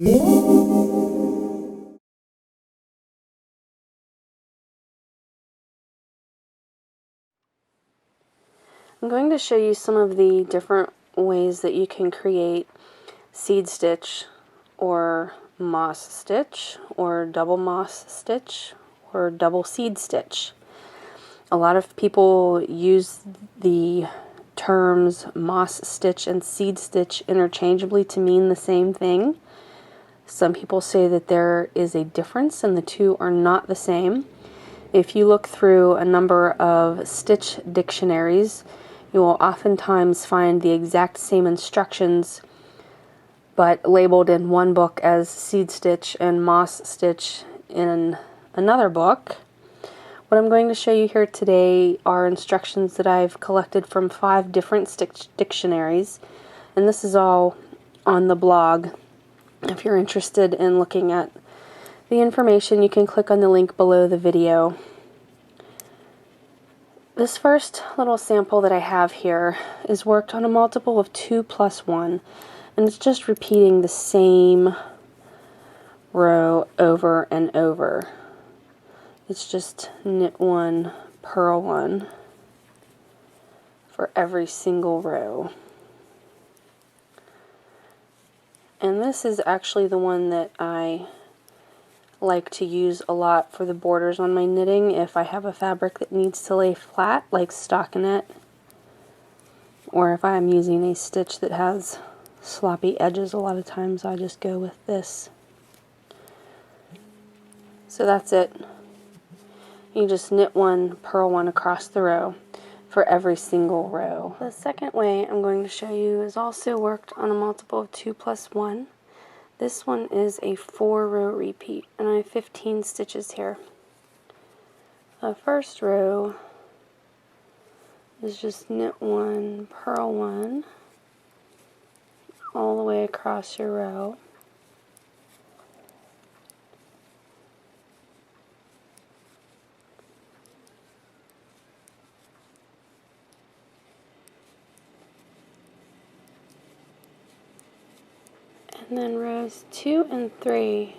I'm going to show you some of the different ways that you can create seed stitch or moss stitch or double moss stitch or double seed stitch. A lot of people use the terms moss stitch and seed stitch interchangeably to mean the same thing. Some people say that there is a difference and the two are not the same. If you look through a number of stitch dictionaries, you will oftentimes find the exact same instructions but labeled in one book as seed stitch and moss stitch in another book. What I'm going to show you here today are instructions that I've collected from 5 different stitch dictionaries, and this is all on the blog. If you're interested in looking at the information, you can click on the link below the video. This first little sample that I have here is worked on a multiple of 2 plus 1, and it's just repeating the same row over and over. It's just knit 1, purl 1 for every single row. And this is actually the one that I like to use a lot for the borders on my knitting if I have a fabric that needs to lay flat, like stockinette, or if I'm using a stitch that has sloppy edges. A lot of times I just go with this. So that's it. You just knit 1, purl 1 across the row for every single row. The second way I'm going to show you is also worked on a multiple of 2 plus 1. This one is a 4-row repeat, and I have 15 stitches here. The first row is just knit 1, purl 1, all the way across your row. And then rows 2 and 3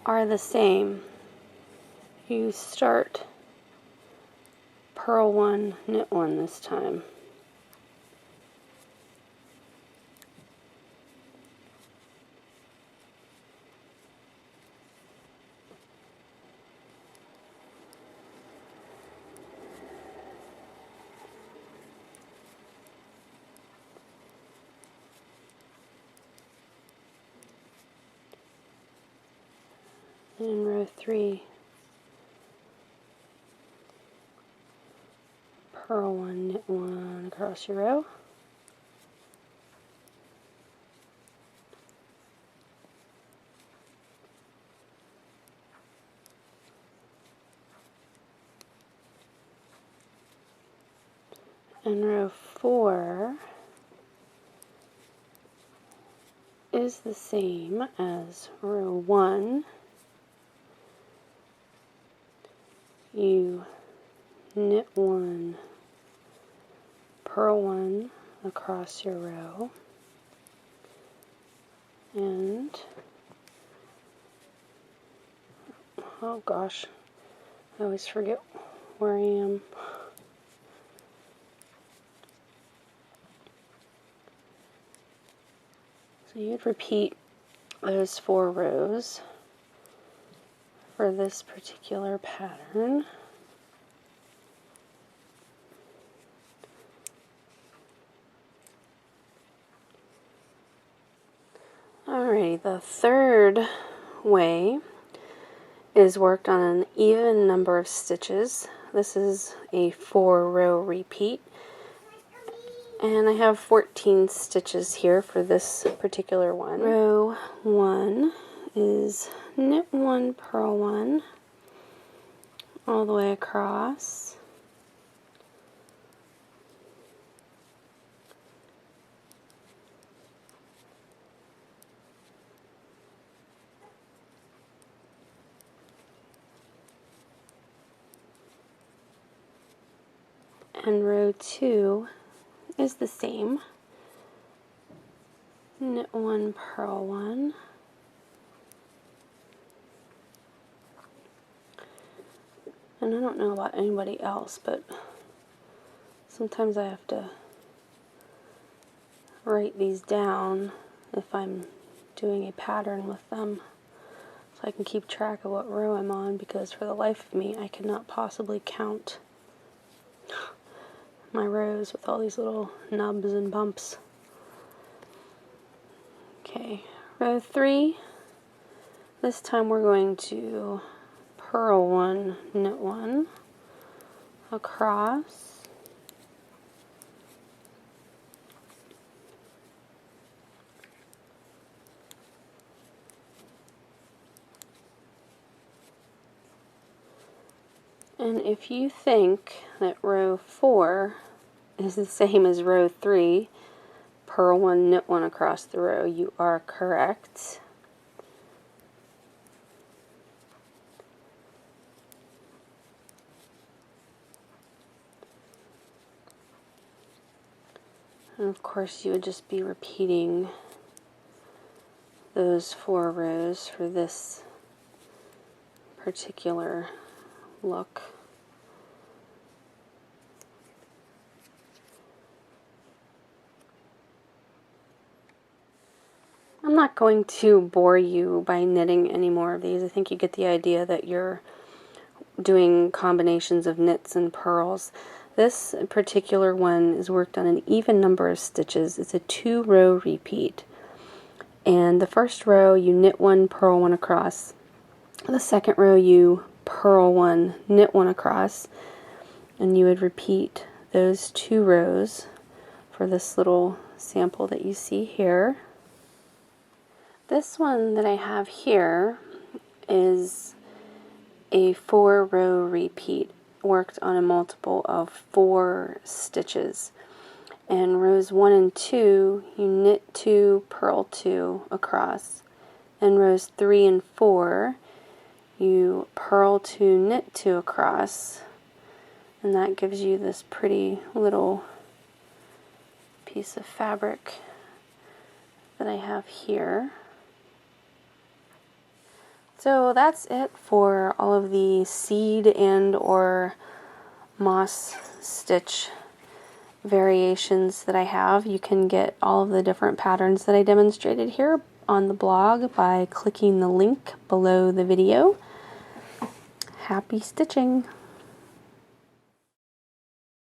are the same. You start purl 1, knit 1 this time. And in row 3, purl 1, knit 1 across your row. And row 4 is the same as row 1. You knit 1, purl 1 across your row, and oh gosh, I always forget where I am. So you'd repeat those 4 rows for this particular pattern. Alright, the third way is worked on an even number of stitches. This is a 4-row repeat, and I have 14 stitches here for this particular one. Row 1 is knit 1, purl 1 all the way across. And row 2 is the same. knit one, purl one. And I don't know about anybody else, but sometimes I have to write these down if I'm doing a pattern with them, so I can keep track of what row I'm on, because for the life of me I cannot possibly count my rows with all these little nubs and bumps. Okay, row 3. This time we're going to purl one, knit one across. And if you think that row 4 is the same as row 3, purl one, knit one across the row, you are correct. And of course you would just be repeating those 4 rows for this particular look. I'm not going to bore you by knitting any more of these. I think you get the idea that you're doing combinations of knits and purls. This particular one is worked on an even number of stitches. It's a 2-row repeat. And the first row you knit one, purl one across. The second row you purl one, knit one across. And you would repeat those 2 rows for this little sample that you see here. This one that I have here is a 4-row repeat worked on a multiple of 4 stitches. And rows 1 and 2 you knit 2, purl 2 across. And rows 3 and 4 you purl 2, knit 2 across. And that gives you this pretty little piece of fabric that I have here. So that's it for all of the seed and or moss stitch variations that I have. You can get all of the different patterns that I demonstrated here on the blog by clicking the link below the video. Happy stitching!